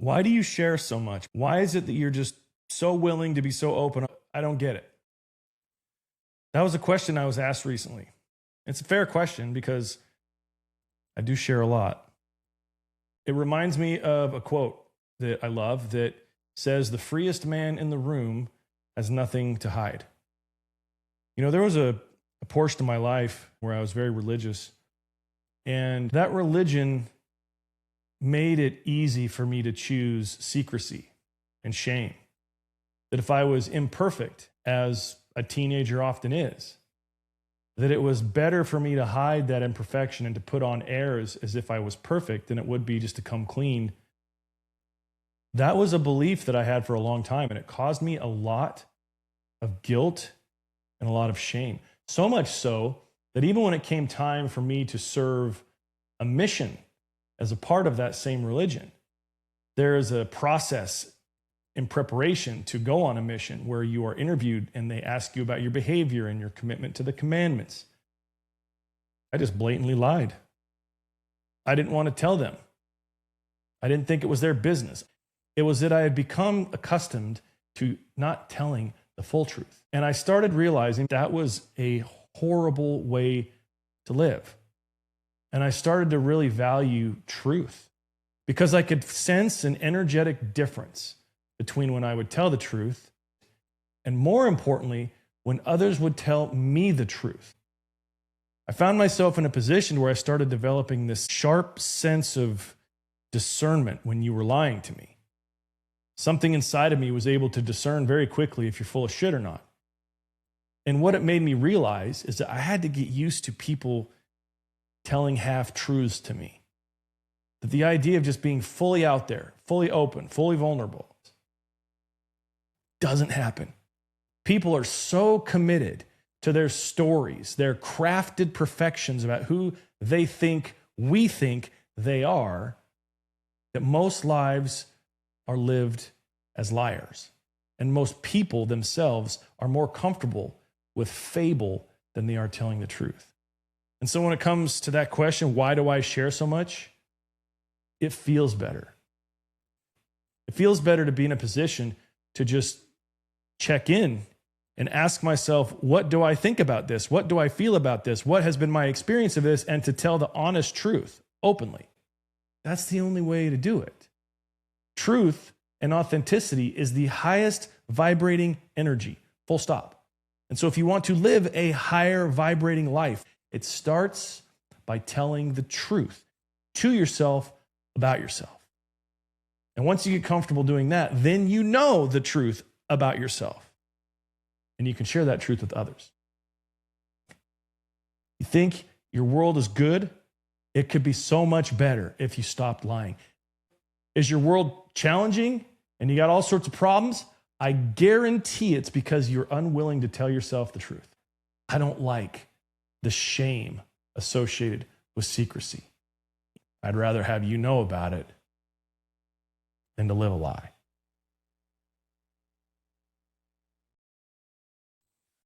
Why do you share so much? Why is it that you're just so willing to be so open? I don't get it. That was a question I was asked recently. It's a fair question because I do share a lot. It reminds me of a quote that I love that says, "The freest man in the room has nothing to hide." You know, there was a portion of my life where I was very religious, and that religion made it easy for me to choose secrecy and shame. That if I was imperfect, as a teenager often is, that it was better for me to hide that imperfection and to put on airs as if I was perfect than it would be just to come clean. That was a belief that I had for a long time, and it caused me a lot of guilt and a lot of shame. So much so that even when it came time for me to serve a mission as a part of that same religion, there is a process in preparation to go on a mission where you are interviewed and they ask you about your behavior and your commitment to the commandments. I just blatantly lied. I didn't want to tell them. I didn't think it was their business. It was that I had become accustomed to not telling the full truth. And I started realizing that was a horrible way to live. And I started to really value truth because I could sense an energetic difference between when I would tell the truth and, more importantly, when others would tell me the truth. I found myself in a position where I started developing this sharp sense of discernment when you were lying to me. Something inside of me was able to discern very quickly if you're full of shit or not. And what it made me realize is that I had to get used to people telling half-truths to me. That the idea of just being fully out there, fully open, fully vulnerable doesn't happen. People are so committed to their stories, their crafted perfections about who they think we think they are, that most lives are lived as liars. And most people themselves are more comfortable with fable than they are telling the truth. And so when it comes to that question, why do I share so much? It feels better. It feels better to be in a position to just check in and ask myself, what do I think about this? What do I feel about this? What has been my experience of this? And to tell the honest truth openly. That's the only way to do it. Truth and authenticity is the highest vibrating energy, full stop. And so if you want to live a higher vibrating life, it starts by telling the truth to yourself about yourself. And once you get comfortable doing that, then you know the truth about yourself. And you can share that truth with others. You think your world is good? It could be so much better if you stopped lying. Is your world challenging and you got all sorts of problems? I guarantee it's because you're unwilling to tell yourself the truth. I don't like the shame associated with secrecy. I'd rather have you know about it than to live a lie.